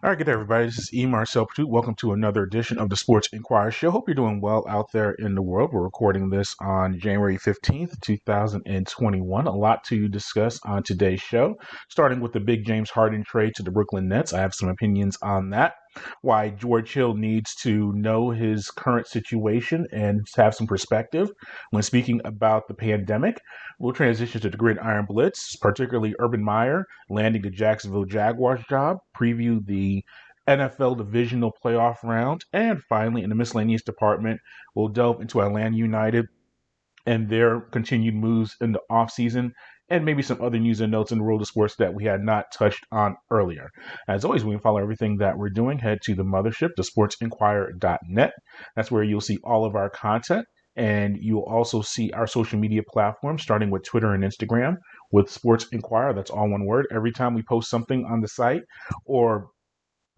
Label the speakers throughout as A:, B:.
A: All right, good day, everybody. This is E. Marcel Pursuit. Welcome to another edition of the Sports Inquirer show. Hope you're doing well out there in the world. We're recording this on January 15th, 2021. A lot to discuss on today's show, starting with the big James Harden trade to the Brooklyn Nets. I have some opinions on that. Why George Hill needs to know his current situation and have some perspective when speaking about the pandemic. We'll transition to the Gridiron Blitz, particularly Urban Meyer landing the Jacksonville Jaguars job, preview the NFL divisional playoff round, and finally, in the miscellaneous department, we'll delve into Atlanta United and their continued moves in the offseason, and maybe some other news and notes in the world of sports that we had not touched on earlier. As always, we can follow everything that we're doing. Head to the mothership, thesportsinquirer.net. That's where you'll see all of our content. And you'll also see our social media platforms, starting with Twitter and Instagram with Sports Inquirer. That's all one word. Every time we post something on the site or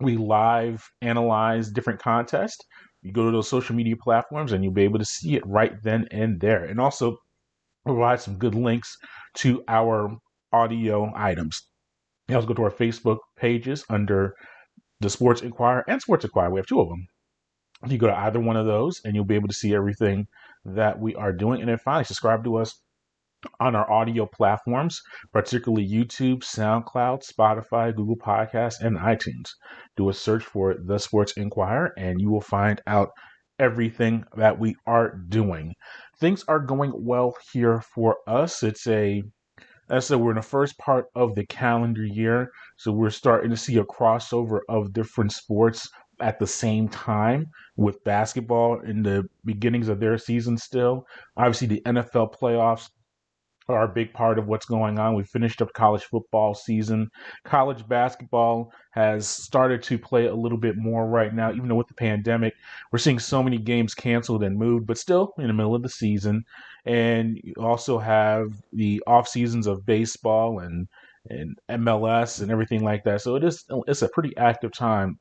A: we live analyze different contests, you go to those social media platforms and you'll be able to see it right then and there. And also provide some good links to our audio items. You also go to our Facebook pages under the Sports Inquirer and Sports Inquirer. We have two of them. You go to either one of those and you'll be able to see everything that we are doing. And then finally, subscribe to us on our audio platforms, particularly YouTube, SoundCloud, Spotify, Google Podcasts, and iTunes. Do a search for The Sports Inquirer and you will find out everything that we are doing. Things are going well here for us. As I said, we're in the first part of the calendar year, so we're starting to see a crossover of different sports at the same time, with basketball in the beginnings of their season still. Obviously, the NFL playoffs are a big part of what's going on. We finished up college football season. College basketball has started to play a little bit more right now, even though with the pandemic, we're seeing so many games canceled and moved, but still in the middle of the season. And you also have the off seasons of baseball and MLS and everything like that. So it's a pretty active time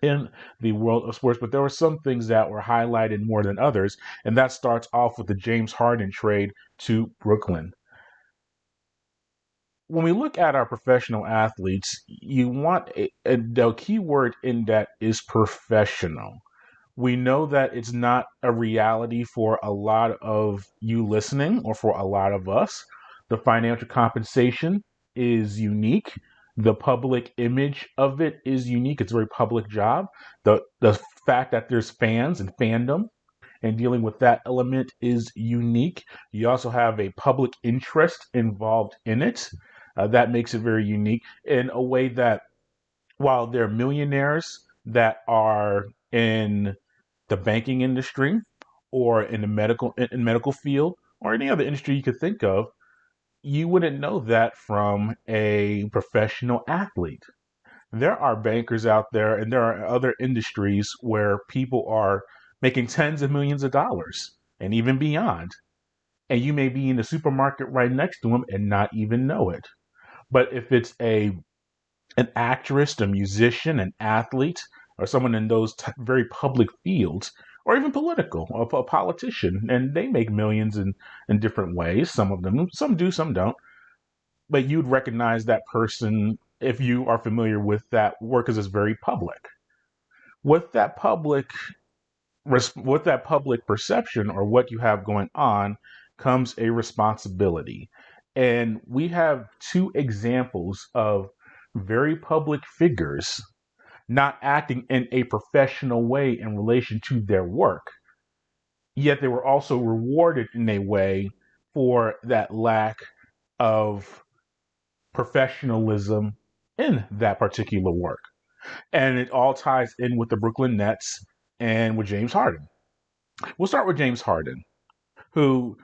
A: in the world of sports, but there were some things that were highlighted more than others, and that starts off with the James Harden trade to Brooklyn. When we look at our professional athletes, you want the key word in that is professional. We know that it's not a reality for a lot of you listening or for a lot of us. The financial compensation is unique. The public image of it is unique. It's a very public job. The fact that there's fans and fandom and dealing with that element is unique. You also have a public interest involved in it. That makes it very unique in a way that while there are millionaires that are in the banking industry or in the medical field or any other industry you could think of, you wouldn't know that from a professional athlete. There are bankers out there and there are other industries where people are making tens of millions of dollars and even beyond. And you may be in the supermarket right next to them and not even know it. But if it's an actress, a musician, an athlete, or someone in those very public fields, or even political, or a politician, and they make millions in different ways. Some of them, some do, some don't. But you'd recognize that person if you are familiar with that work because it's very public. With that public, with that public perception or what you have going on comes a responsibility. And we have two examples of very public figures not acting in a professional way in relation to their work. Yet they were also rewarded in a way for that lack of professionalism in that particular work. And it all ties in with the Brooklyn Nets and with James Harden. We'll start with James Harden, who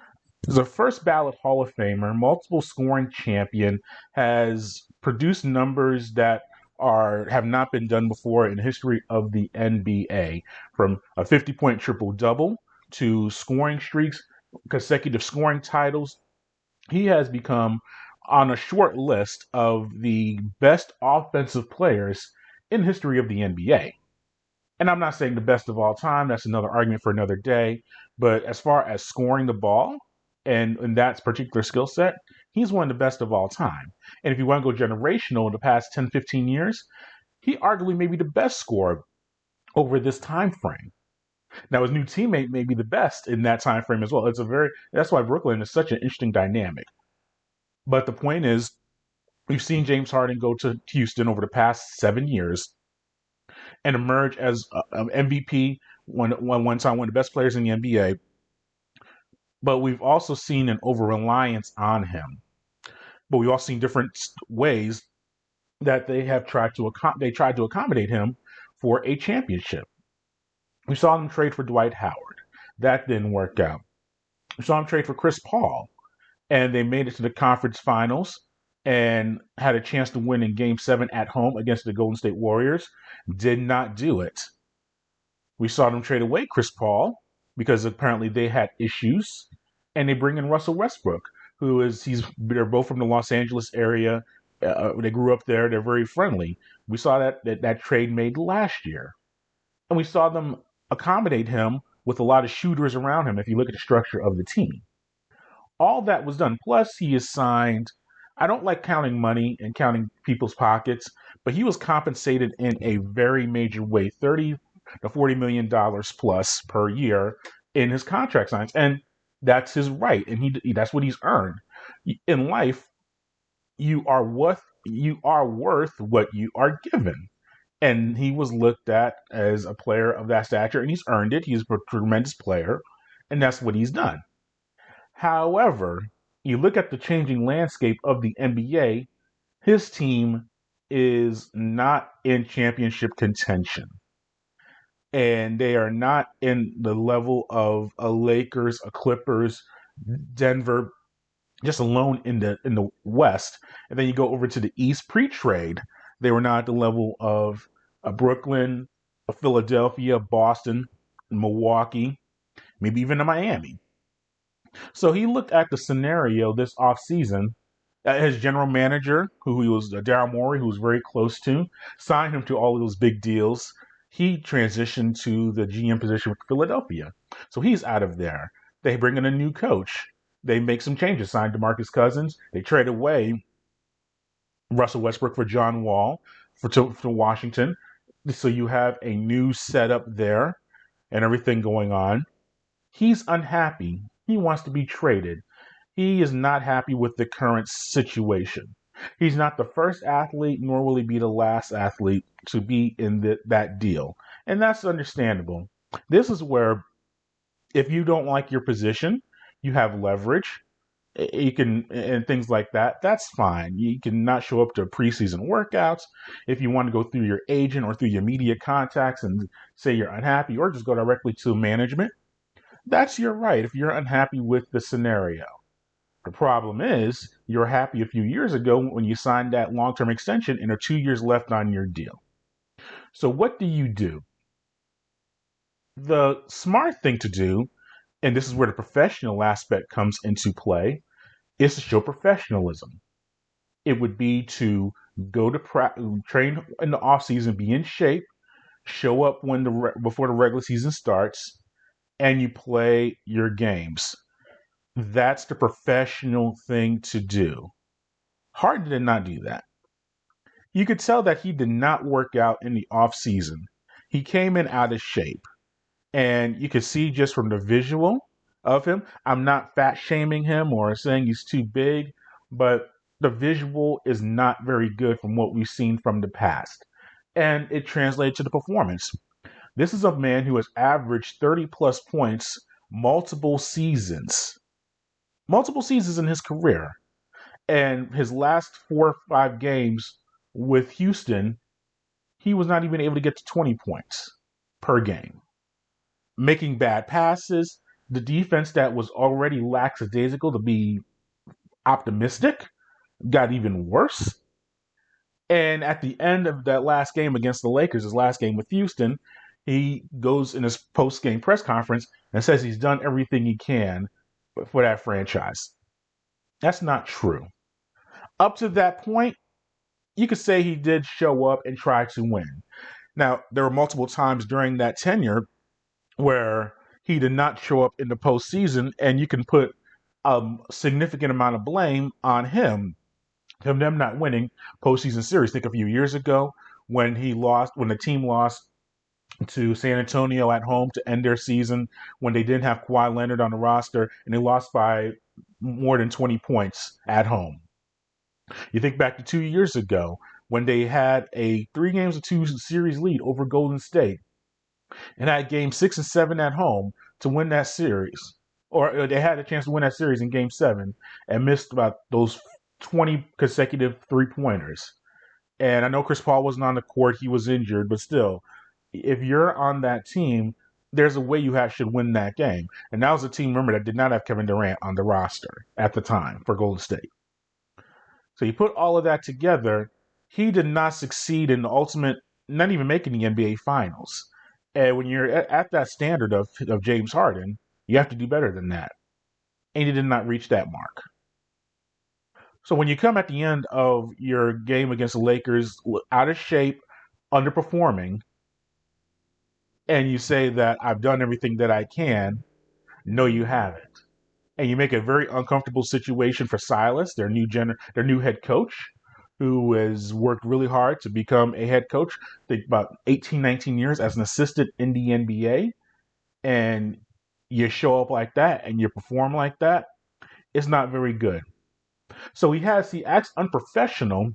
A: is a first ballot Hall of Famer, multiple scoring champion, has produced numbers that have not been done before in the history of the NBA, from a 50-point triple-double to scoring streaks, consecutive scoring titles. He has become on a short list of the best offensive players in history of the NBA. And I'm not saying the best of all time. That's another argument for another day. But as far as scoring the ball and in that particular skill set, he's one of the best of all time. And if you want to go generational in the past 10, 15 years, He arguably may be the best scorer over this time frame. Now his new teammate may be the best in that time frame as well. That's why Brooklyn is such an interesting dynamic. But the point is, we've seen James Harden go to Houston over the past 7 years and emerge as an MVP, one time one of the best players in the NBA. But we've also seen an over reliance on him. But we've also seen different ways that they have tried to accommodate him for a championship. We saw them trade for Dwight Howard. That didn't work out. We saw them trade for Chris Paul, and they made it to the conference finals and had a chance to win in Game 7 at home against the Golden State Warriors. Did not do it. We saw them trade away Chris Paul because apparently they had issues, and they bring in Russell Westbrook, they're both from the Los Angeles area. They grew up there. They're very friendly. We saw that trade made last year, and we saw them accommodate him with a lot of shooters around him. If you look at the structure of the team, all that was done. Plus, he is signed. I don't like counting money and counting people's pockets, but he was compensated in a very major way, $30 to $40 million plus per year in his contract signs, and that's his right, and that's what he's earned. In life, you are worth what you are given. And he was looked at as a player of that stature, and he's earned it. He's a tremendous player, and that's what he's done. However, you look at the changing landscape of the NBA, his team is not in championship contention. And they are not in the level of a Lakers, a Clippers, Denver, just alone in the West. And then you go over to the East pre-trade. They were not at the level of Brooklyn, Philadelphia, Boston, Milwaukee, maybe even in Miami. So he looked at the scenario this offseason. His general manager, who he was Daryl Morey, who was very close to, signed him to all of those big deals. He transitioned to the GM position with Philadelphia. So he's out of there. They bring in a new coach. They make some changes, signed DeMarcus Cousins. They trade away Russell Westbrook for John Wall to Washington. So you have a new setup there and everything going on. He's unhappy. He wants to be traded. He is not happy with the current situation. He's not the first athlete, nor will he be the last athlete to be in that deal. And that's understandable. This is where, if you don't like your position, you have leverage. You can, and things like that. That's fine. You can not show up to preseason workouts. If you want to go through your agent or through your media contacts and say you're unhappy, or just go directly to management, that's your right if you're unhappy with the scenario. The problem is, you're happy a few years ago when you signed that long-term extension and there are 2 years left on your deal. So what do you do? The smart thing to do, and this is where the professional aspect comes into play, is to show professionalism. It would be to go to train in the off season, be in shape, show up before the regular season starts, and you play your games. That's the professional thing to do. Harden did not do that. You could tell that he did not work out in the off season. He came in out of shape. And you could see just from the visual of him, I'm not fat shaming him or saying he's too big, but the visual is not very good from what we've seen from the past. And it translates to the performance. This is a man who has averaged 30 plus points multiple seasons in his career. And his last 4 or 5 games with Houston, he was not even able to get to 20 points per game. Making bad passes, the defense that was already lackadaisical to be optimistic got even worse. And at the end of that last game against the Lakers, his last game with Houston, he goes in his post-game press conference and says he's done everything he can for that franchise. That's not true. Up to that point, you could say he did show up and try to win. Now, there were multiple times during that tenure where he did not show up in the postseason, and you can put a significant amount of blame on him, them not winning postseason series. Think a few years ago when the team lost to San Antonio at home to end their season, when they didn't have Kawhi Leonard on the roster and they lost by more than 20 points at home. You think back to 2 years ago when they had a 3-2 series lead over Golden State and had game 6 and 7 at home to win that series. Or they had a chance to win that series in game 7 and missed about those 20 consecutive 3-pointers. And I know Chris Paul wasn't on the court, he was injured, but still, if you're on that team, there's a way you should win that game. And that was a team, remember, that did not have Kevin Durant on the roster at the time for Golden State. So you put all of that together, he did not succeed in the ultimate, not even making the NBA Finals. And when you're at that standard of James Harden, you have to do better than that. And he did not reach that mark. So when you come at the end of your game against the Lakers, out of shape, underperforming, and you say that I've done everything that I can, no, you haven't. And you make a very uncomfortable situation for Silas, their new head coach, who has worked really hard to become a head coach, about 18, 19 years as an assistant in the NBA. And you show up like that and you perform like that, it's not very good. So he acts unprofessional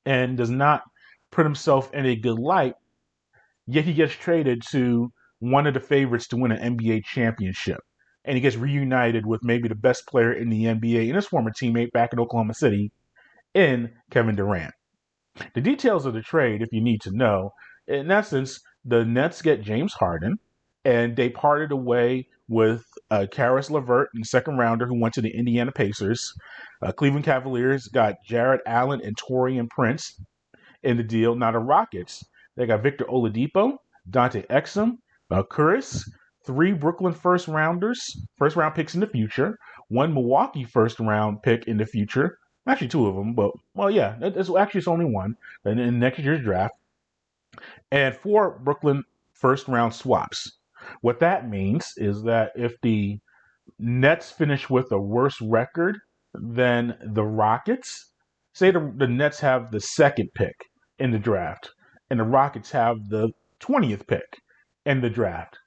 A: and does not put himself in a good light, yet he gets traded to one of the favorites to win an NBA championship. And he gets reunited with maybe the best player in the NBA and his former teammate back in Oklahoma City in Kevin Durant. The details of the trade, if you need to know, in essence, the Nets get James Harden, and they parted away with Karis LeVert, the second rounder who went to the Indiana Pacers. Cleveland Cavaliers got Jarrett Allen and Taurean Prince in the deal. Now the Rockets, they got Victor Oladipo, Dante Exum, Kuris, 3 Brooklyn first round picks in the future, 1 Milwaukee first round pick in the future. Actually, 2 of them, but it's only 1 in next year's draft, and 4 Brooklyn first round swaps. What that means is that if the Nets finish with a worse record than the Rockets, say the Nets have the 2nd pick in the draft and the Rockets have the 20th pick in the draft,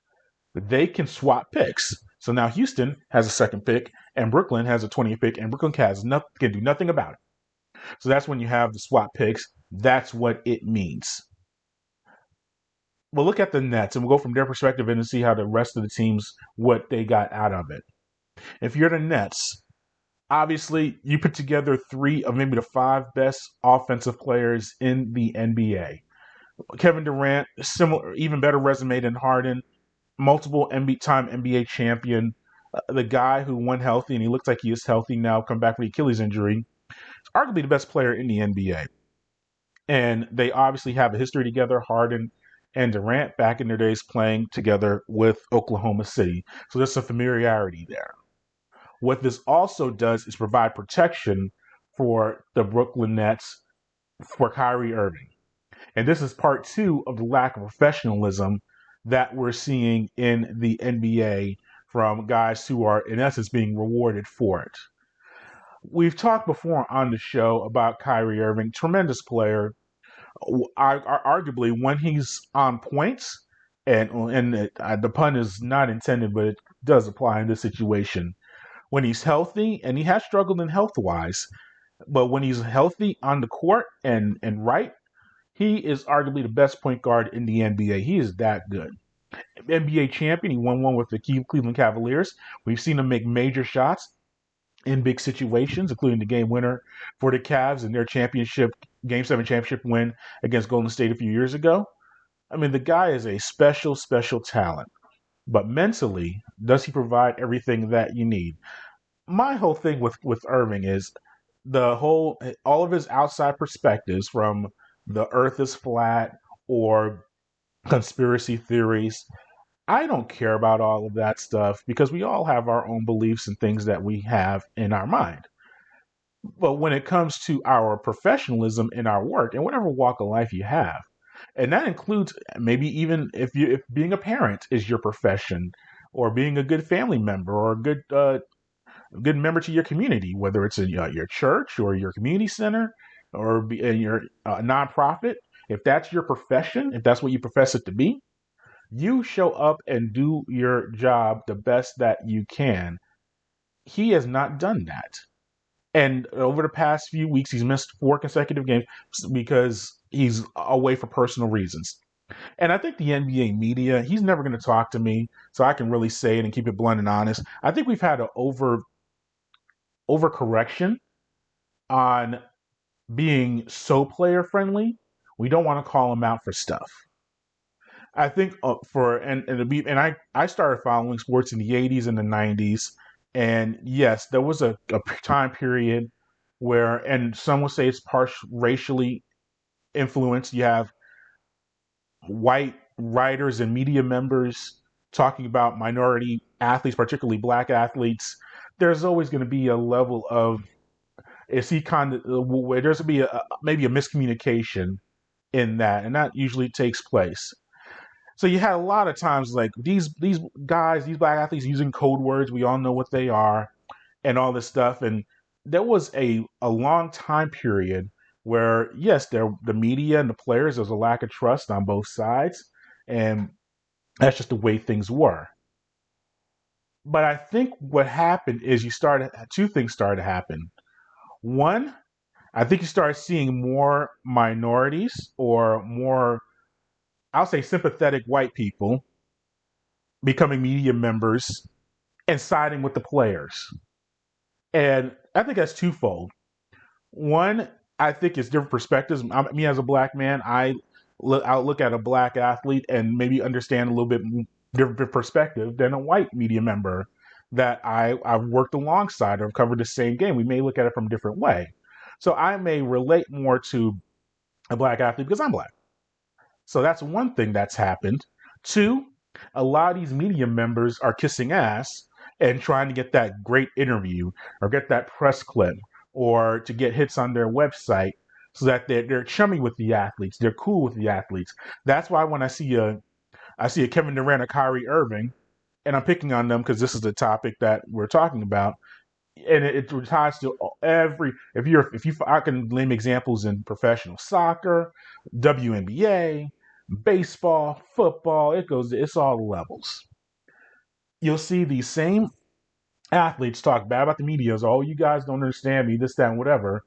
A: they can swap picks. So now Houston has a 2nd pick and Brooklyn has a 20th pick, and Brooklyn can do nothing about it. So that's when you have the swap picks. That's what it means. We'll look at the Nets and we'll go from their perspective and see how the rest of the teams, what they got out of it. If you're the Nets, obviously you put together 3 of maybe the 5 best offensive players in the NBA. Kevin Durant, similar, even better resume than Harden, multiple time NBA champion, the guy who went healthy, and he looks like he is healthy now, come back from the Achilles injury, is arguably the best player in the NBA. And they obviously have a history together, Harden and Durant, back in their days playing together with Oklahoma City. So there's some familiarity there. What this also does is provide protection for the Brooklyn Nets for Kyrie Irving. And this is part 2 of the lack of professionalism that we're seeing in the NBA from guys who are, in essence, being rewarded for it. We've talked before on the show about Kyrie Irving, tremendous player. Arguably, when he's on points, and the pun is not intended, but it does apply in this situation. When he's healthy, and he has struggled in health-wise, but when he's healthy on the court and right, he is arguably the best point guard in the NBA. He is that good. NBA champion, he won one with the Cleveland Cavaliers. We've seen him make major shots in big situations, including the game winner for the Cavs in their Game 7 championship win against Golden State a few years ago. I mean, the guy is a special, special talent. But mentally, does he provide everything that you need? My whole thing with Irving is all of his outside perspectives, from the earth is flat or conspiracy theories. I don't care about all of that stuff because we all have our own beliefs and things that we have in our mind. But when it comes to our professionalism in our work, and whatever walk of life you have, and that includes maybe even if being a parent is your profession, or being a good family member, or a good member to your community, whether it's in your church or your community center or in your nonprofit, If that's your profession, if that's what you profess it to be, you show up and do your job the best that you can. He has not done that. And over the past few weeks, he's missed 4 consecutive games because he's away for personal reasons. And I think the NBA media, he's never going to talk to me, so I can really say it and keep it blunt and honest. I think we've had an overcorrection on being so player friendly. We don't want to call him out for stuff. I think I started following sports in the 80s and the 90s, and yes, there was a time period where, and some will say it's racially influenced. You have white writers and media members talking about minority athletes, particularly black athletes. There's always going to be a level of, is he kind of where there's going to be maybe a miscommunication in that, and that usually takes place. So you had a lot of times like these guys, these black athletes using code words. We all know what they are, and all this stuff. And there was a long time period where yes, the media and the players, there's a lack of trust on both sides, and that's just the way things were. But I think what happened is two things started to happen. One, I think you started seeing more minorities or more, I'll say, sympathetic white people becoming media members and siding with the players. And I think that's twofold. One, I think it's different perspectives. Me as a black man, I'll look at a black athlete and maybe understand a little bit different perspective than a white media member that I've worked alongside or covered the same game. We may look at it from a different way. So I may relate more to a black athlete because I'm black. So that's one thing that's happened. Two, a lot of these media members are kissing ass and trying to get that great interview or get that press clip or to get hits on their website so that they're chummy with the athletes, they're cool with the athletes. That's why when I see a Kevin Durant or Kyrie Irving, and I'm picking on them because this is the topic that we're talking about, and it ties to every if you I can name examples in professional soccer, WNBA, baseball, football. It's all the levels. You'll see these same athletes talk bad about the media as, oh, you guys don't understand me, this, that, and whatever.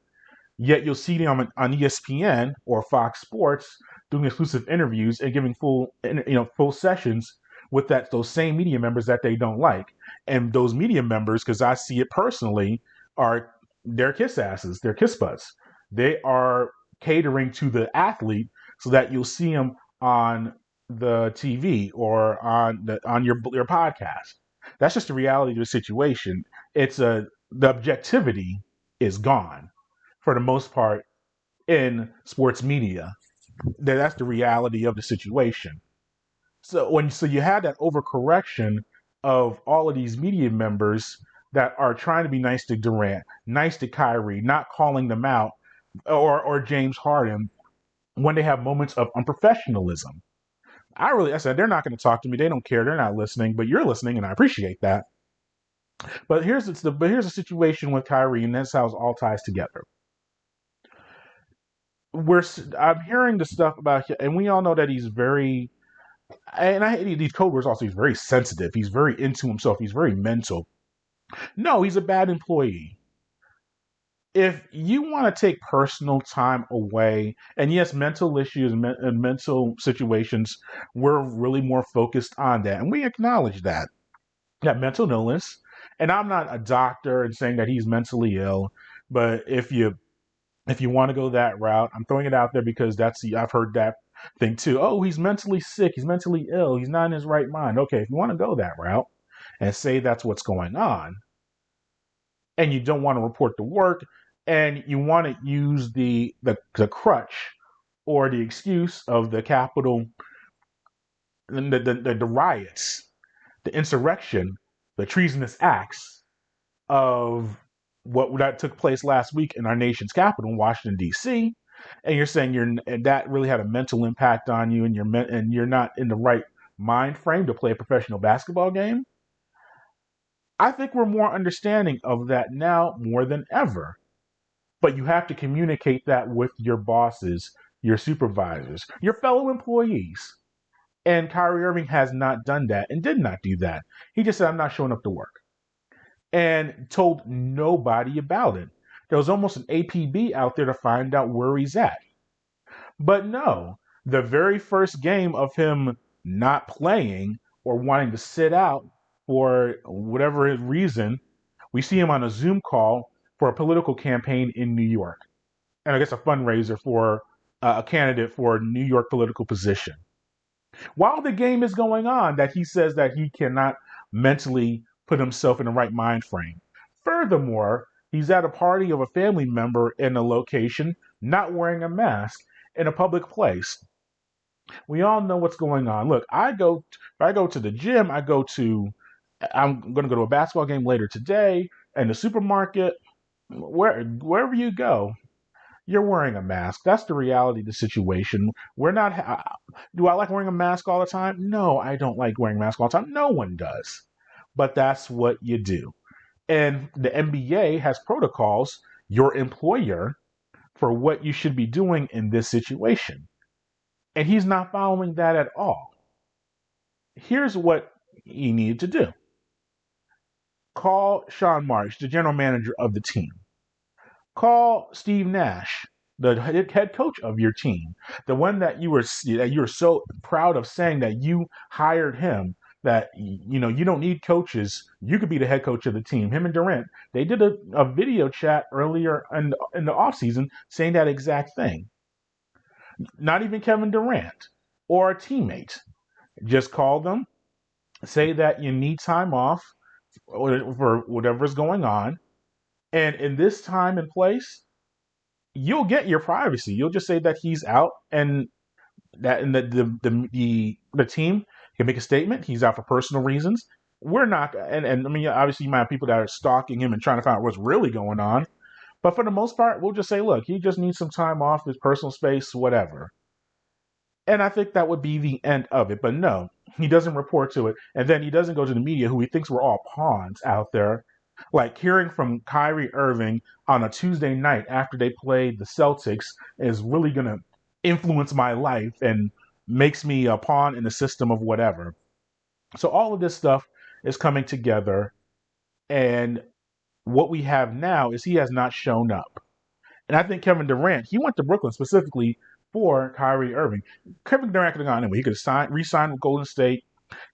A: Yet you'll see them on ESPN or Fox Sports doing exclusive interviews and giving full sessions with those same media members that they don't like. And those media members, because I see it personally, they're kiss asses, they're kiss butts. They are catering to the athlete so that you'll see them on the TV or on your podcast. That's just the reality of the situation. The objectivity is gone for the most part in sports media. That's the reality of the situation. So you had that overcorrection of all of these media members that are trying to be nice to Durant, nice to Kyrie, not calling them out, or James Harden when they have moments of unprofessionalism. I said they're not going to talk to me. They don't care. They're not listening, but you're listening, and I appreciate that. But here's the situation with Kyrie, and that's how it all ties together. I'm hearing the stuff about him, and we all know that he's very, and I hate these code words also. He's very sensitive. He's very into himself. He's very mental. No, he's a bad employee. If you want to take personal time away, and yes, mental issues and mental situations, we're really more focused on that, and we acknowledge that mental illness. And I'm not a doctor and saying that he's mentally ill, but if you want to go that route, I'm throwing it out there because I've heard that thing too. Oh, he's mentally sick. He's mentally ill. He's not in his right mind. Okay, if you want to go that route and say that's what's going on, and you don't want to report the work, and you want to use the crutch or the excuse of the Capitol, the riots, the insurrection, the treasonous acts of what that took place last week in our nation's capital, in Washington D.C., and you're saying that really had a mental impact on you, and you're not in the right mind frame to play a professional basketball game. I think we're more understanding of that now more than ever. But you have to communicate that with your bosses your supervisors, your fellow employees. And Kyrie Irving has not done that and did not do that. He just said, I'm not showing up to work, and told nobody about it. There was almost an APB out there to find out where he's at. But no, the very first game of him not playing or wanting to sit out for whatever reason, we see him on a Zoom call for a political campaign in New York. And I guess a fundraiser for a candidate for a New York political position. While the game is going on, that he says that he cannot mentally put himself in the right mind frame. Furthermore, he's at a party of a family member in a location, not wearing a mask in a public place. We all know what's going on. Look, if I go to the gym, I'm going to go to a basketball game later today, and the supermarket, wherever you go, you're wearing a mask. That's the reality of the situation. We're not. Do I like wearing a mask all the time? No, I don't like wearing a mask all the time. No one does. But that's what you do. And the NBA has protocols, your employer, for what you should be doing in this situation. And he's not following that at all. Here's what he needed to do. Call Sean Marks, the general manager of the team. Call Steve Nash, the head coach of your team, the one that you were so proud of saying that you hired him. That you don't need coaches. You could be the head coach of the team. Him and Durant, they did a video chat earlier in the offseason saying that exact thing. Not even Kevin Durant or a teammate. Just call them, say that you need time off for whatever's going on. And in this time and place, you'll get your privacy. You'll just say that he's out, and the team can make a statement. He's out for personal reasons. We're not, and I mean, obviously, you might have people that are stalking him and trying to find out what's really going on. But for the most part, we'll just say, look, he just needs some time off, his personal space, whatever. And I think that would be the end of it. But no, he doesn't report to it, and then he doesn't go to the media, who he thinks we're all pawns out there. Like hearing from Kyrie Irving on a Tuesday night after they played the Celtics is really going to influence my life and makes me a pawn in the system of whatever. So all of this stuff is coming together. And what we have now is he has not shown up. And I think Kevin Durant, he went to Brooklyn specifically for Kyrie Irving. Kevin Durant could have gone anyway. He could have re-signed with Golden State.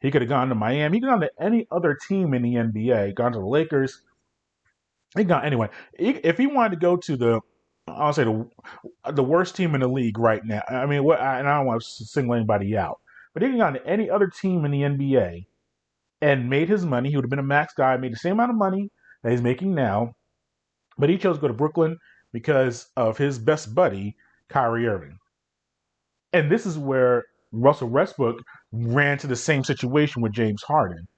A: He could have gone to Miami. He could have gone to any other team in the NBA. Gone to the Lakers. He gone anyway. If he wanted to go to I'll say the worst team in the league right now. I mean, and I don't want to single anybody out, but he could have gone to any other team in the NBA and made his money. He would have been a max guy, made the same amount of money that he's making now. But he chose to go to Brooklyn because of his best buddy, Kyrie Irving. And this is where Russell Westbrook ran to the same situation with James Harden.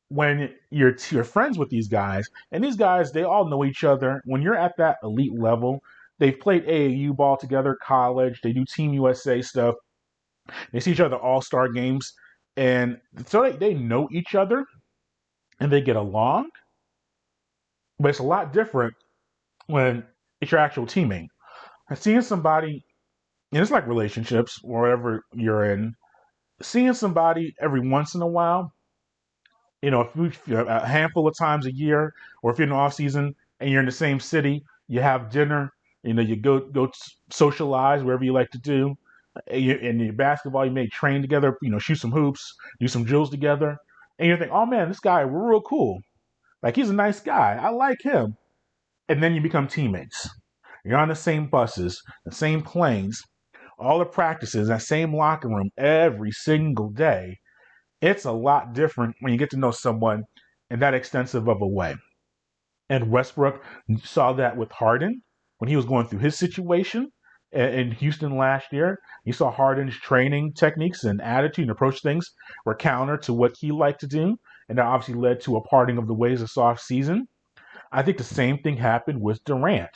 A: When you're friends with these guys, and these guys, they all know each other. When you're at that elite level, they've played AAU ball together, college, they do Team USA stuff. They see each other all-star games. And so they know each other, and they get along. But it's a lot different when it's your actual teammate. And seeing somebody, and it's like relationships, wherever you're in, seeing somebody every once in a while, if a handful of times a year, or if you're in the off season and you're in the same city, you have dinner, you go socialize wherever you like to do. In your basketball, you may train together, shoot some hoops, do some drills together, and you think, oh man, this guy, we're real cool. Like, he's a nice guy. I like him. And then you become teammates. You're on the same buses, the same planes, all the practices, that same locker room every single day. It's a lot different when you get to know someone in that extensive of a way. And Westbrook saw that with Harden when he was going through his situation in Houston last year. You saw Harden's training techniques and attitude and approach things were counter to what he liked to do. And that obviously led to a parting of the ways this off season. I think the same thing happened with Durant.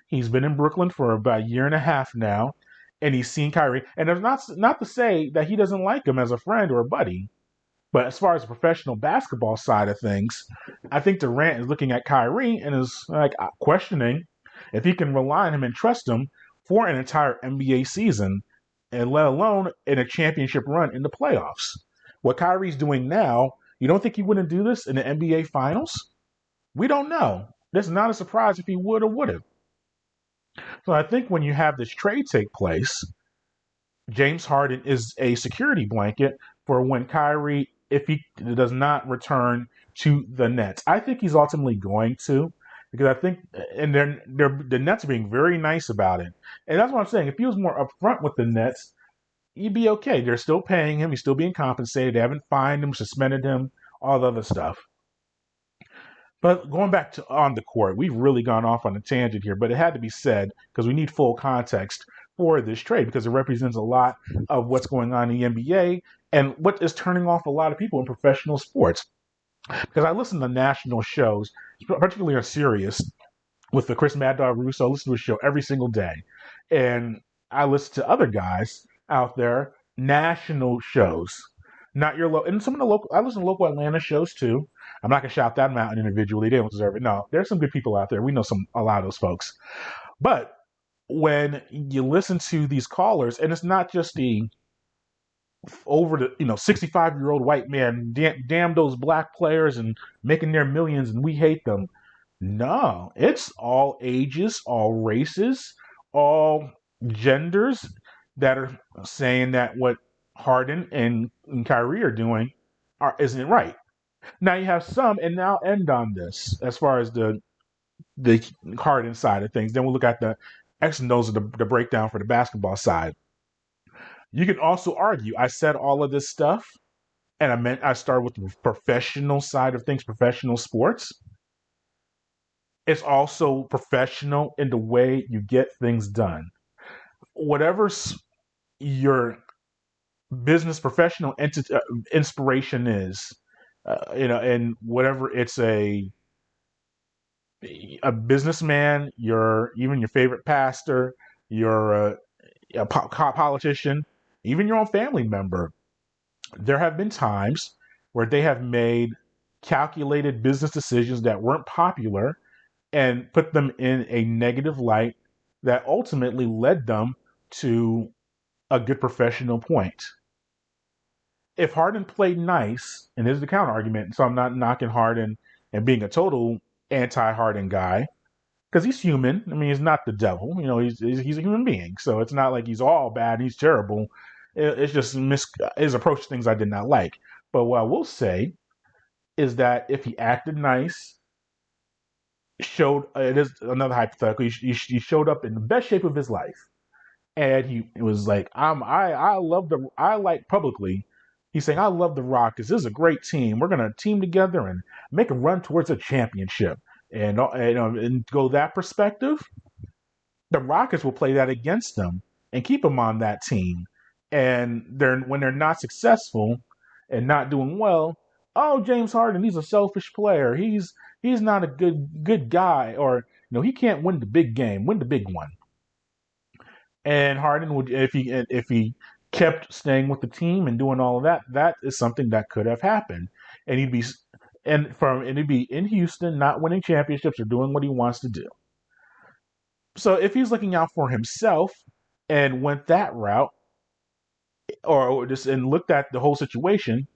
A: He's been in Brooklyn for about a year and a half now, and he's seen Kyrie. And there's not to say that he doesn't like him as a friend or a buddy. But as far as the professional basketball side of things, I think Durant is looking at Kyrie and is like questioning if he can rely on him and trust him for an entire NBA season, and let alone in a championship run in the playoffs. What Kyrie's doing now, you don't think he wouldn't do this in the NBA Finals? We don't know. This is not a surprise if he would or wouldn't. So I think when you have this trade take place, James Harden is a security blanket for when Kyrie, if he does not return to the Nets. I think he's ultimately going to, because I think, and the Nets are being very nice about it. And that's what I'm saying. If he was more upfront with the Nets, he'd be okay. They're still paying him. He's still being compensated. They haven't fined him, suspended him, all the other stuff. But going back to on the court, we've really gone off on a tangent here, but it had to be said because we need full context for this trade because it represents a lot of what's going on in the NBA and what is turning off a lot of people in professional sports. Because I listen to national shows, particularly on Sirius, with the Chris Mad Dog Russo. I listen to a show every single day. And I listen to other guys out there, national shows. Not your local, and some of the local, I listen to local Atlanta shows too. I'm not gonna shout them out individually; they don't deserve it. No, there's some good people out there. We know a lot of those folks. But when you listen to these callers, and it's not just the over the 65-year-old white man, damn those black players and making their millions, and we hate them. No, it's all ages, all races, all genders that are saying that what Harden and Kyrie are doing isn't right. Now you have some, and now end on this as far as the Harden side of things. Then we'll look at the X and O's of the breakdown for the basketball side. You can also argue, I said all of this stuff, and I started with the professional side of things, professional sports. It's also professional in the way you get things done. Whatever your business professional inspiration is, and whatever it's a businessman, even your favorite pastor, your a politician, even your own family member. There have been times where they have made calculated business decisions that weren't popular and put them in a negative light that ultimately led them to a good professional point. If Harden played nice, and here's the counter argument, so I'm not knocking Harden and being a total anti-Harden guy, because he's human. I mean, he's not the devil. He's a human being. So it's not like he's all bad. He's terrible. It's just his approach to things I did not like. But what I will say is that if he acted nice, showed it is another hypothetical. He showed up in the best shape of his life, and he was like, I like publicly. He's saying, I love the Rockets. This is a great team. We're gonna team together and make a run towards a championship. And go that perspective, the Rockets will play that against them and keep them on that team. And when they're not successful and not doing well, oh, James Harden, he's a selfish player. He's not a good guy, or he can't win the big game, win the big one. And Harden would, if he kept staying with the team and doing all of that, that is something that could have happened, and he'd be in Houston, not winning championships or doing what he wants to do. So if he's looking out for himself and went that route, or just and looked at the whole situation,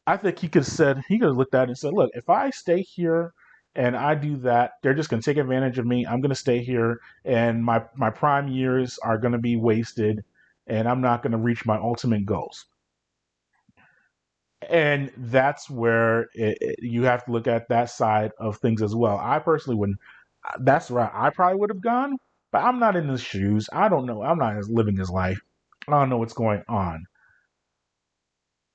A: I think he could have looked at it and said, look, if I stay here and I do that, they're just going to take advantage of me. I'm going to stay here, and my prime years are going to be wasted, and I'm not going to reach my ultimate goals. And that's where you have to look at that side of things as well. I personally wouldn't. That's where I probably would have gone, but I'm not in his shoes. I don't know. I'm not living his life. I don't know what's going on.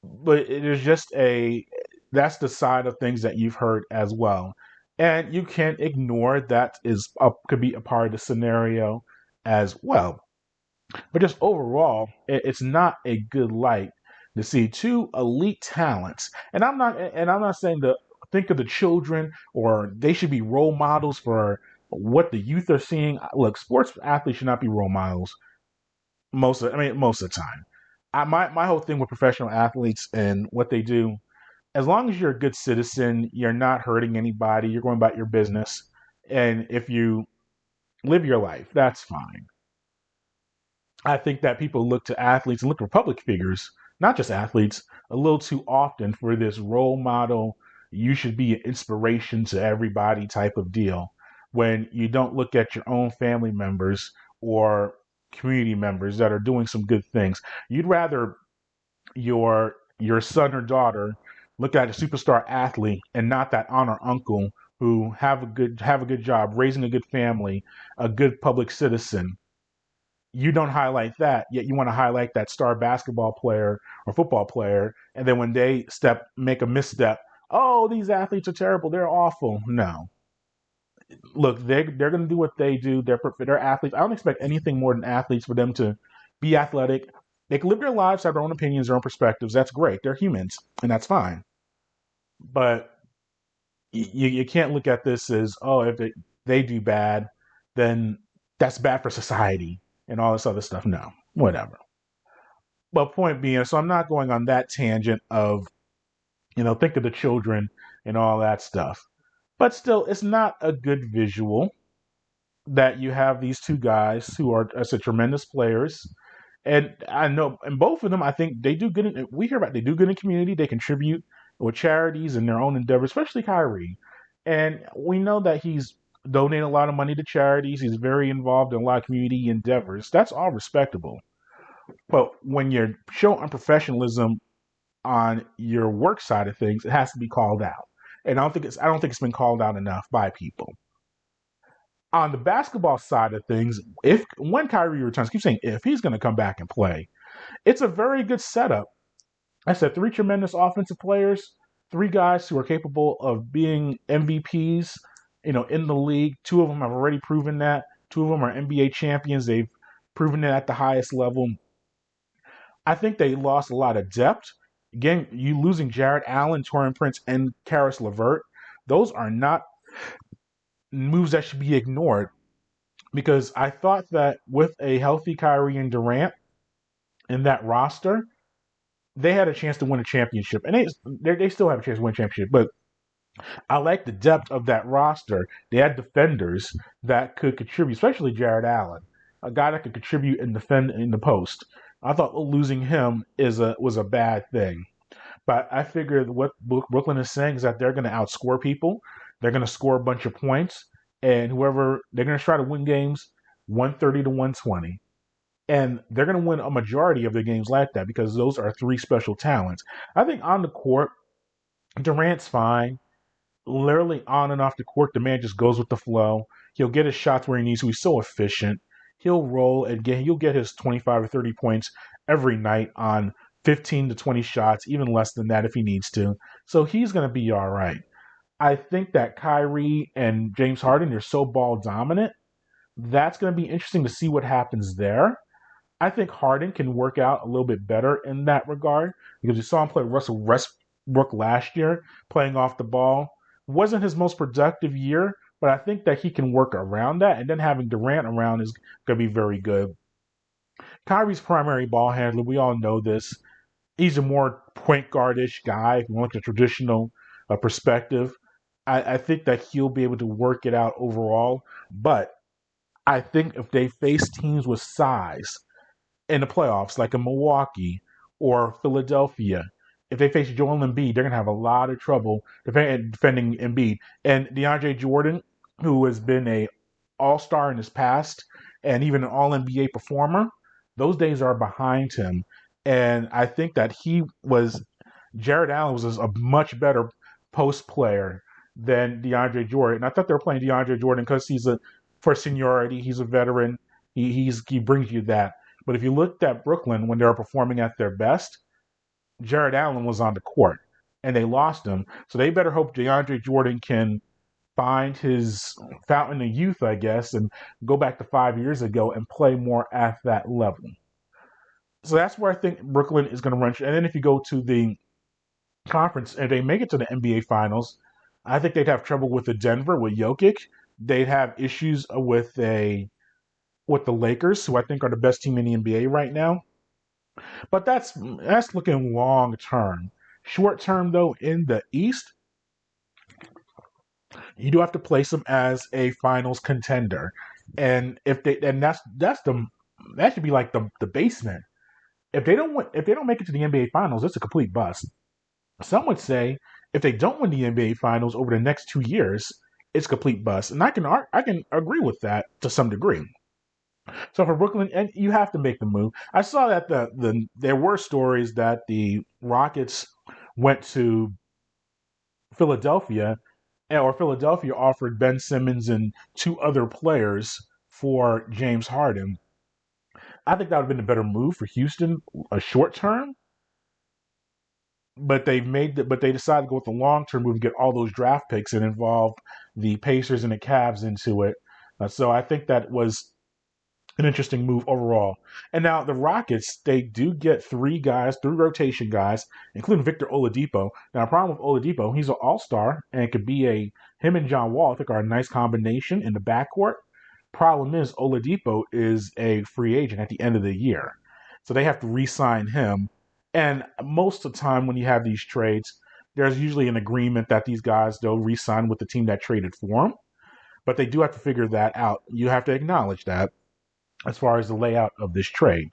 A: But it is just that's the side of things that you've heard as well. And you can't ignore that could be a part of the scenario as well. But just overall, it's not a good light to see two elite talents. And I'm not saying to think of the children or they should be role models for what the youth are seeing. Look, sports athletes should not be role models most of the time. My whole thing with professional athletes and what they do, as long as you're a good citizen, you're not hurting anybody, you're going about your business, and if you live your life, that's fine. I think that people look to athletes and look to public figures, not just athletes, a little too often for this role model. You should be an inspiration to everybody type of deal when you don't look at your own family members or community members that are doing some good things. You'd rather your son or daughter look at a superstar athlete and not that aunt or uncle who have a good job raising a good family, a good public citizen. You don't highlight that, yet you want to highlight that star basketball player or football player, and then when they make a misstep, oh, these athletes are terrible, they're awful. No, look, they're going to do what they do. They're athletes. I don't expect anything more than athletes for them to be athletic. They can live their lives, have their own opinions, their own perspectives. That's great. They're humans, and that's fine. But you can't look at this as, oh, if they do bad, then that's bad for society and all this other stuff. No, whatever. But point being, so I'm not going on that tangent of, think of the children and all that stuff. But still, it's not a good visual that you have these two guys who are, I said, tremendous players. And I know, and both of them, I think they do good. We hear about they do good in the community. They contribute with charities and their own endeavors, especially Kyrie. And we know that he's donated a lot of money to charities. He's very involved in a lot of community endeavors. That's all respectable. But when you're showing unprofessionalism on your work side of things, it has to be called out. And I don't think it's been called out enough by people. On the basketball side of things, if when Kyrie returns, I keep saying if he's going to come back and play, it's a very good setup. I said three tremendous offensive players, three guys who are capable of being MVPs, in the league. Two of them have already proven that. Two of them are NBA champions. They've proven it at the highest level. I think they lost a lot of depth. Again, you losing Jared Allen, Taurean Prince, and Karis LeVert, those are not moves that should be ignored because I thought that with a healthy Kyrie and Durant in that roster, they had a chance to win a championship, and they still have a chance to win a championship. But I like the depth of that roster. They had defenders that could contribute, especially Jared Allen, a guy that could contribute and defend in the post. I thought losing him was a bad thing. But I figured what Brooklyn is saying is that they're going to outscore people. They're going to score a bunch of points, and whoever they're going to try to win games 130 to 120. And they're going to win a majority of their games like that because those are three special talents. I think on the court, Durant's fine. Literally on and off the court, the man just goes with the flow. He'll get his shots where he needs to. He's so efficient. He'll roll and he'll get his 25 or 30 points every night on 15 to 20 shots, even less than that if he needs to. So he's going to be all right. I think that Kyrie and James Harden are so ball dominant. That's going to be interesting to see what happens there. I think Harden can work out a little bit better in that regard because we saw him play Russell Westbrook last year, playing off the ball. Wasn't his most productive year, but I think that he can work around that. And then having Durant around is going to be very good. Kyrie's primary ball handler, we all know this. He's a more point guardish guy, if you want the traditional perspective. I think that he'll be able to work it out overall. But I think if they face teams with size in the playoffs, like in Milwaukee or Philadelphia, if they face Joel Embiid, they're going to have a lot of trouble defending Embiid. And DeAndre Jordan, who has been a all-star in his past and even an all-NBA performer, those days are behind him. And I think that Jared Allen was a much better post player than DeAndre Jordan. And I thought they were playing DeAndre Jordan because for seniority, he's a veteran. He brings you that. But if you looked at Brooklyn when they were performing at their best, Jared Allen was on the court and they lost him. So they better hope DeAndre Jordan can find his fountain of youth, I guess, and go back to 5 years ago and play more at that level. So that's where I think Brooklyn is going to run. And then if you go to the conference and they make it to the NBA Finals, I think they'd have trouble with the Denver with Jokic. They'd have issues with the Lakers, who I think are the best team in the NBA right now. But that's looking long term. Short term, though, in the East, you do have to place them as a finals contender. And that's the that should be like the basement. If they don't make it to the NBA Finals, it's a complete bust. Some would say if they don't win the NBA Finals over the next 2 years, it's a complete bust, and I can agree with that to some degree. So for Brooklyn, and you have to make the move. I saw that there were stories that the Rockets went to Philadelphia, or Philadelphia offered Ben Simmons and two other players for James Harden. I think that would have been a better move for Houston, a short term. But they decided to go with the long term move and get all those draft picks and involve the Pacers and the Cavs into it. So I think that was an interesting move overall. And now the Rockets, they do get three rotation guys, including Victor Oladipo. Now, the problem with Oladipo, he's an all-star and could be him and John Wall, I think, are a nice combination in the backcourt. Problem is, Oladipo is a free agent at the end of the year. So they have to re-sign him. And most of the time when you have these trades, there's usually an agreement that these guys, they'll re-sign with the team that traded for them. But they do have to figure that out. You have to acknowledge that as far as the layout of this trade.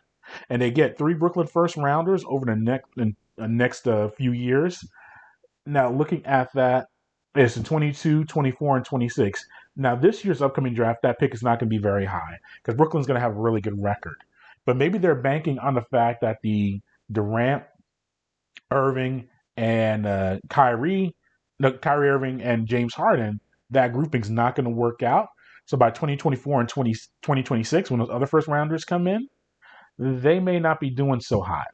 A: And they get three Brooklyn first rounders over the next few years. Now, looking at that, it's in 22, 24, and 26. Now, this year's upcoming draft, that pick is not going to be very high because Brooklyn's going to have a really good record. But maybe they're banking on the fact that the Durant, Irving, and Kyrie Irving and James Harden, that grouping's not going to work out. So by 2024 and 2026, when those other first rounders come in, they may not be doing so hot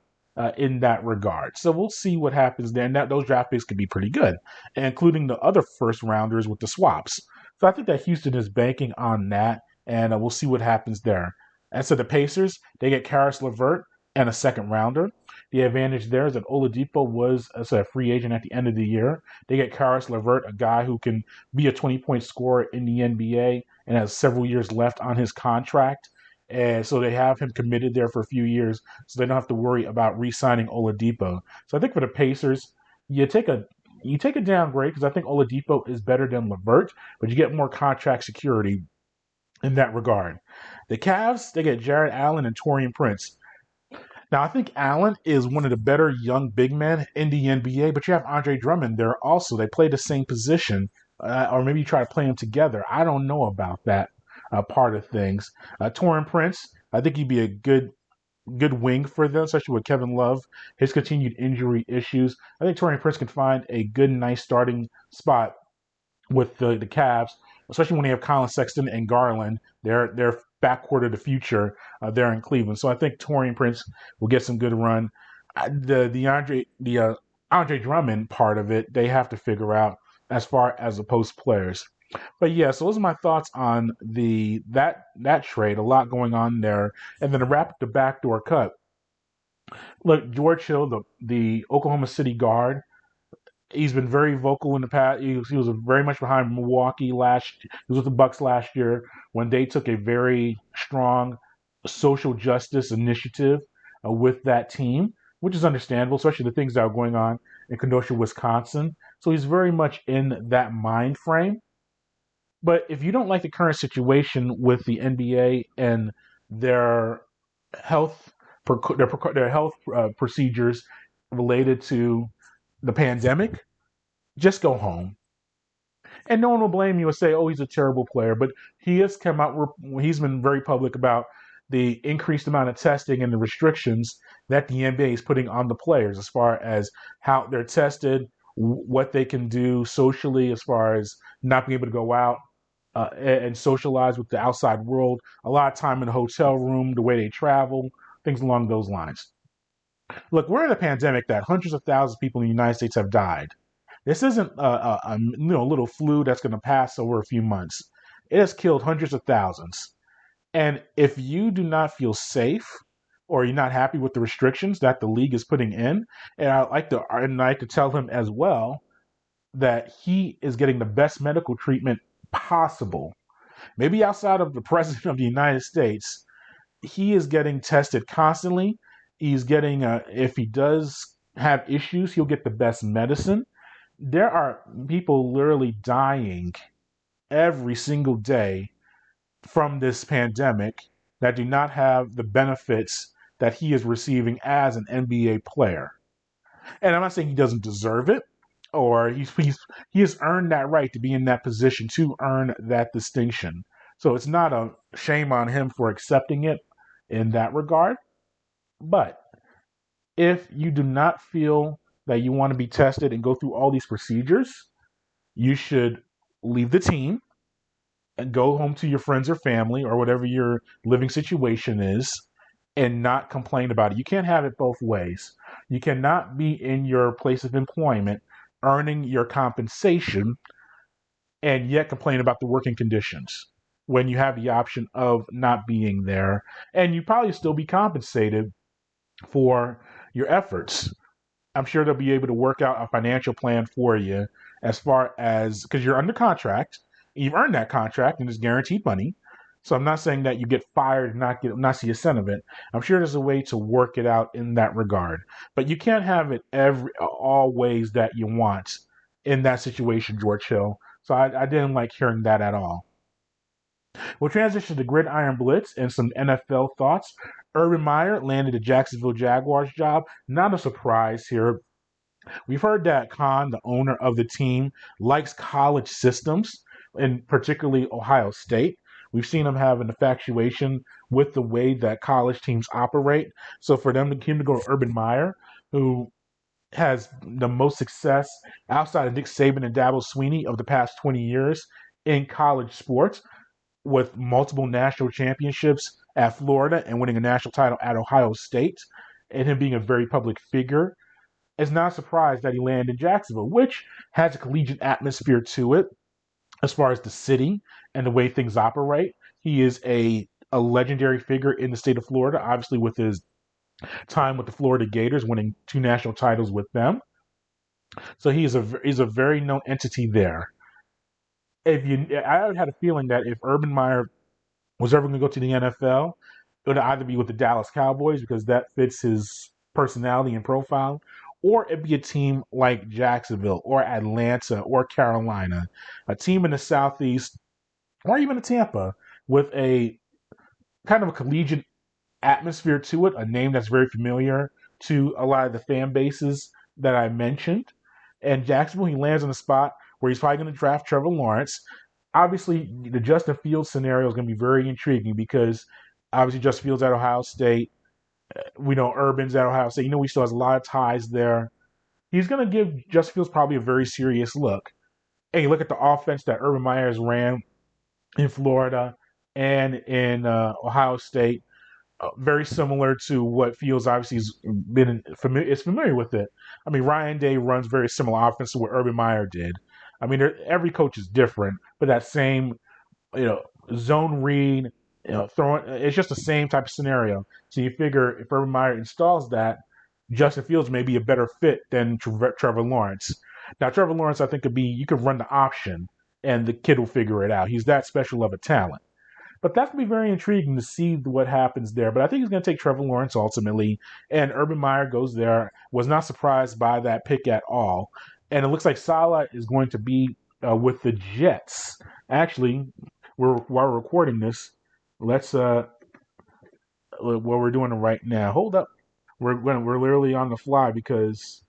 A: in that regard. So we'll see what happens there. And those draft picks could be pretty good, including the other first rounders with the swaps. So I think that Houston is banking on that, and we'll see what happens there. And so the Pacers, they get Karis LeVert and a second rounder. The advantage there is that Oladipo was a free agent at the end of the year. They get Karis LeVert, a guy who can be a 20-point scorer in the NBA and has several years left on his contract. And so they have him committed there for a few years, so they don't have to worry about re-signing Oladipo. So I think for the Pacers, you take a downgrade because I think Oladipo is better than LeVert, but you get more contract security in that regard. The Cavs, they get Jared Allen and Taurean Prince. Now, I think Allen is one of the better young big men in the NBA, but you have Andre Drummond there also. They play the same position, or maybe you try to play them together. I don't know about that part of things. Taurean Prince, I think he'd be a good wing for them, especially with Kevin Love, his continued injury issues. I think Taurean Prince can find a good, nice starting spot with the Cavs, especially when they have Colin Sexton and Garland. They're backcourt of the future there in Cleveland. So I think Taurean Prince will get some good run. Andre Drummond part of it, they have to figure out as far as the post players. But yeah, so those are my thoughts on that trade. A lot going on there. And then to wrap up the backdoor cut, look, George Hill, the Oklahoma City guard, he's been very vocal in the past. He was very much behind Milwaukee He was with the Bucks last year when they took a very strong social justice initiative with that team, which is understandable, especially the things that are going on in Kenosha, Wisconsin. So he's very much in that mind frame. But if you don't like the current situation with the NBA and their health procedures related to the pandemic, just go home. And no one will blame you and say, "Oh, he's a terrible player." But he has come out. He's been very public about the increased amount of testing and the restrictions that the NBA is putting on the players as far as how they're tested, what they can do socially, as far as not being able to go out and socialize with the outside world. A lot of time in the hotel room, the way they travel, things along those lines. Look, we're in a pandemic that hundreds of thousands of people in the United States have died. This isn't a little flu that's going to pass over a few months. It has killed hundreds of thousands. And if you do not feel safe or you're not happy with the restrictions that the league is putting in, and I'd like to tell him as well that he is getting the best medical treatment possible. Maybe outside of the president of the United States, he is getting tested constantly. He's getting, if he does have issues, he'll get the best medicine. There are people literally dying every single day from this pandemic that do not have the benefits that he is receiving as an NBA player. And I'm not saying he doesn't deserve it, or he has earned that right to be in that position to earn that distinction. So it's not a shame on him for accepting it in that regard. But if you do not feel that you want to be tested and go through all these procedures, you should leave the team and go home to your friends or family or whatever your living situation is and not complain about it. You can't have it both ways. You cannot be in your place of employment earning your compensation and yet complain about the working conditions when you have the option of not being there. And you probably still be compensated for your efforts. I'm sure they'll be able to work out a financial plan for you as far as because you're under contract, you've earned that contract and it's guaranteed money. So I'm not saying that you get fired and not see a cent of it. I'm sure there's a way to work it out in that regard. But you can't have it all ways that you want in that situation, George Hill. So I didn't like hearing that at all. We'll transition to Gridiron Blitz and some NFL thoughts. Urban Meyer landed a Jacksonville Jaguars job. Not a surprise here. We've heard that Khan, the owner of the team, likes college systems, and particularly Ohio State. We've seen him have an infatuation with the way that college teams operate. So for him to go to Urban Meyer, who has the most success outside of Nick Saban and Dabo Swinney of the past 20 years in college sports, with multiple national championships at Florida and winning a national title at Ohio State, and him being a very public figure, it's not a surprise that he landed in Jacksonville, which has a collegiate atmosphere to it as far as the city and the way things operate. He is a legendary figure in the state of Florida, obviously with his time with the Florida Gators, winning 2 national titles with them. So he's a very known entity there. I had a feeling that if Urban Meyer was ever going to go to the NFL, it would either be with the Dallas Cowboys because that fits his personality and profile, or it'd be a team like Jacksonville or Atlanta or Carolina, a team in the Southeast, or even a Tampa with a kind of a collegiate atmosphere to it, a name that's very familiar to a lot of the fan bases that I mentioned. And Jacksonville, he lands in a spot where he's probably going to draft Trevor Lawrence. Obviously, the Justin Fields scenario is going to be very intriguing because obviously Justin Fields at Ohio State. We know Urban's at Ohio State. You know, he still has a lot of ties there. He's going to give Justin Fields probably a very serious look. And you look at the offense that Urban Meyers ran in Florida and in Ohio State, very similar to what Fields obviously has is familiar with it. I mean, Ryan Day runs very similar offense to what Urban Meyer did. I mean, every coach is different, but that same, you know, zone read, throwing, it's just the same type of scenario. So you figure if Urban Meyer installs that, Justin Fields may be a better fit than Trevor Lawrence. Now, Trevor Lawrence, I think, you could run the option and the kid will figure it out. He's that special of a talent. But that's going to be very intriguing to see what happens there. But I think he's going to take Trevor Lawrence ultimately. And Urban Meyer goes there. Was not surprised by that pick at all. And it looks like Saleh is going to be with the Jets. Actually, while we're recording this, let's we're doing it right now. Hold up, we're literally on the fly because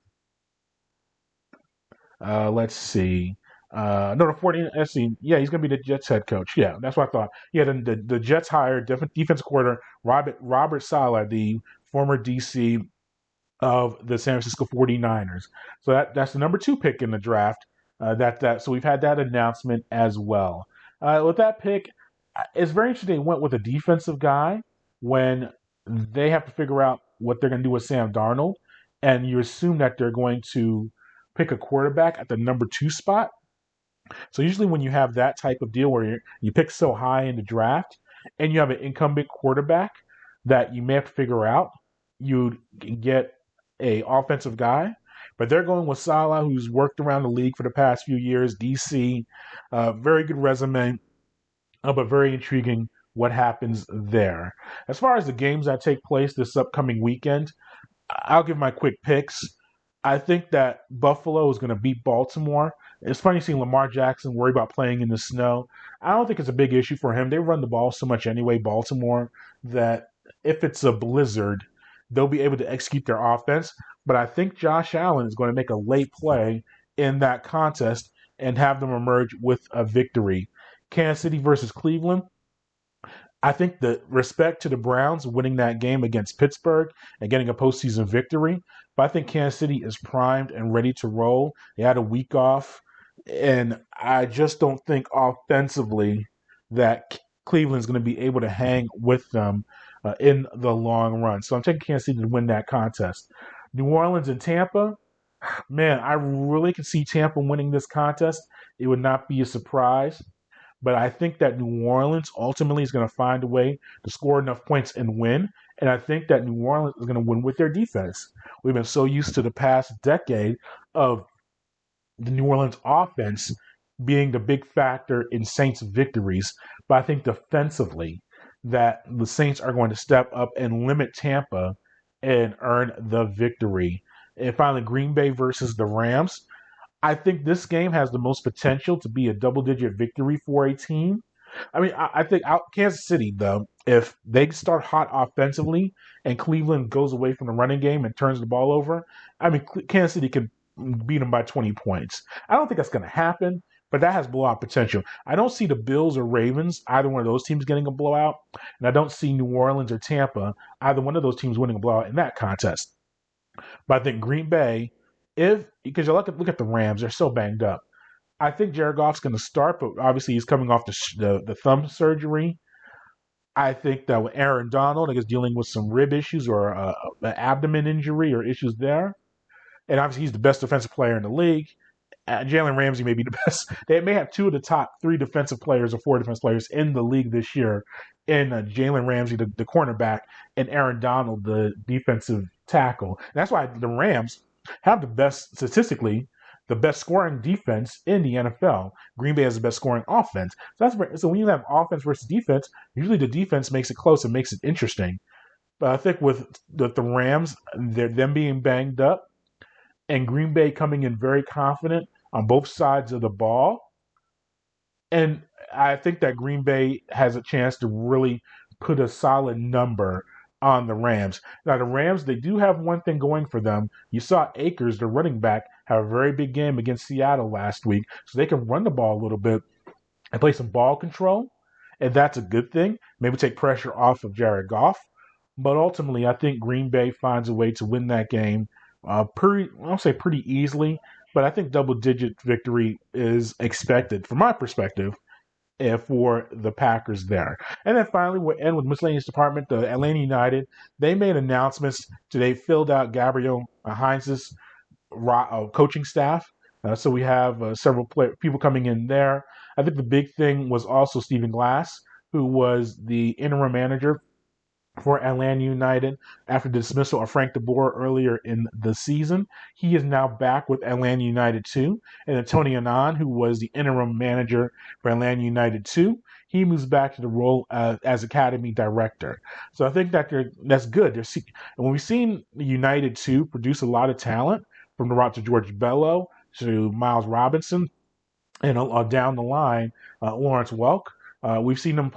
A: let's see. No, the 40. Let's see. Yeah, he's going to be the Jets head coach. Yeah, that's what I thought. Yeah, the Jets hired defense coordinator Robert Saleh, the former DC of the San Francisco 49ers. So that's the number 2 pick in the draft. So we've had that announcement as well. With that pick, it's very interesting they went with a defensive guy when they have to figure out what they're going to do with Sam Darnold, and you assume that they're going to pick a quarterback at the number 2 spot. So usually when you have that type of deal where you pick so high in the draft and you have an incumbent quarterback that you may have to figure out, you get a offensive guy. But they're going with Saleh, who's worked around the league for the past few years, DC, very good resume, but very intriguing what happens there. As far as the games that take place this upcoming weekend, I'll give my quick picks. I think that Buffalo is going to beat Baltimore. It's funny seeing Lamar Jackson worry about playing in the snow. I don't think it's a big issue for him. They run the ball so much anyway, Baltimore, that if it's a blizzard, they'll be able to execute their offense. But I think Josh Allen is going to make a late play in that contest and have them emerge with a victory. Kansas City versus Cleveland. I think the respect to the Browns winning that game against Pittsburgh and getting a postseason victory. But I think Kansas City is primed and ready to roll. They had a week off, and I just don't think offensively that Cleveland's going to be able to hang with them in the long run. So I'm taking Kansas City to win that contest. New Orleans and Tampa, man, I really can see Tampa winning this contest. It would not be a surprise. But I think that New Orleans ultimately is going to find a way to score enough points and win. And I think that New Orleans is going to win with their defense. We've been so used to the past decade of the New Orleans offense being the big factor in Saints victories. But I think defensively that the Saints are going to step up and limit Tampa and earn the victory. And finally, Green Bay versus the Rams. I think this game has the most potential to be a double-digit victory for a team. I mean, I think Kansas City, though, if they start hot offensively and Cleveland goes away from the running game and turns the ball over, I mean, Kansas City can beat them by 20 points. I don't think that's going to happen, but that has blowout potential. I don't see the Bills or Ravens, either one of those teams, getting a blowout, and I don't see New Orleans or Tampa, either one of those teams, winning a blowout in that contest. But I think Green Bay, if because you look at the Rams, they're so banged up. I think Jared Goff's going to start, but obviously he's coming off the thumb surgery. I think that with Aaron Donald, I guess dealing with some rib issues or an abdomen injury or issues there, and obviously he's the best defensive player in the league. Jalen Ramsey may be the best. They may have two of the top three defensive players or four defensive players in the league this year in Jalen Ramsey, the cornerback, and Aaron Donald, the defensive tackle. And that's why the Rams have statistically, the best scoring defense in the NFL. Green Bay has the best scoring offense. So when you have offense versus defense, usually the defense makes it close and makes it interesting. But I think with the Rams, them being banged up, and Green Bay coming in very confident on both sides of the ball. And I think that Green Bay has a chance to really put a solid number on the Rams. Now, the Rams, they do have one thing going for them. You saw Akers, the running back, have a very big game against Seattle last week. So they can run the ball a little bit and play some ball control. And that's a good thing. Maybe take pressure off of Jared Goff. But ultimately, I think Green Bay finds a way to win that game I don't say pretty easily, but I think double-digit victory is expected from my perspective for the Packers there. And then finally, we'll end with miscellaneous department. The Atlanta United, they made announcements today, filled out Gabriel Heinz's coaching staff. So we have several people coming in there. I think the big thing was also Stephen Glass, who was the interim manager for Atlanta United after the dismissal of Frank DeBoer earlier in the season. He is now back with Atlanta United 2. And then Tony Annan, who was the interim manager for Atlanta United 2, he moves back to the role as academy director. So I think that that's good. And when we've seen United 2 produce a lot of talent, from the route to George Bello to Miles Robinson, and down the line, Lawrence Welk, we've seen them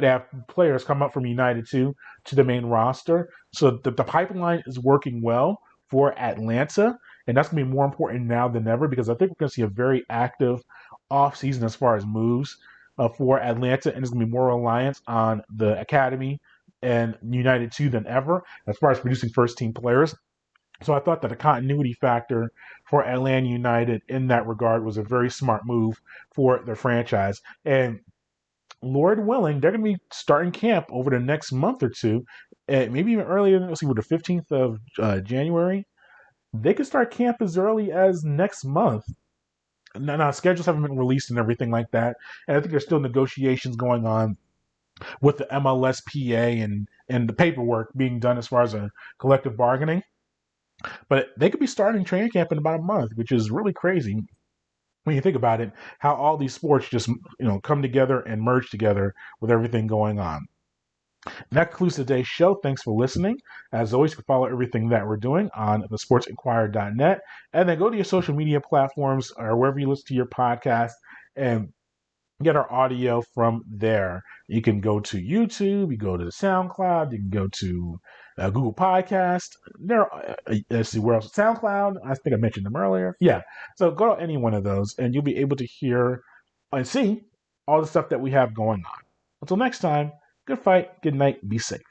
A: have players come up from United to the main roster. So the pipeline is working well for Atlanta, and that's going to be more important now than ever because I think we're going to see a very active offseason as far as moves for Atlanta, and it's going to be more reliance on the academy and United 2 than ever as far as producing first-team players. So I thought that a continuity factor for Atlanta United in that regard was a very smart move for the franchise. And Lord willing, they're going to be starting camp over the next month or two, maybe even earlier. Let's see, with the 15th of January, they could start camp as early as next month. Now, schedules haven't been released and everything like that, and I think there's still negotiations going on with the MLSPA and the paperwork being done as far as a collective bargaining. But they could be starting training camp in about a month, which is really crazy when you think about it, how all these sports just come together and merge together with everything going on. That concludes today's show. Thanks for listening. As always, you can follow everything that we're doing on the sportsinquirer.net, and then go to your social media platforms or wherever you listen to your podcast and get our audio from there. You can go to YouTube, you go to the SoundCloud, you can go to Google Podcast. Let's see where else. SoundCloud. I think I mentioned them earlier. Yeah. So go to any one of those, and you'll be able to hear and see all the stuff that we have going on. Until next time, good fight, good night, be safe.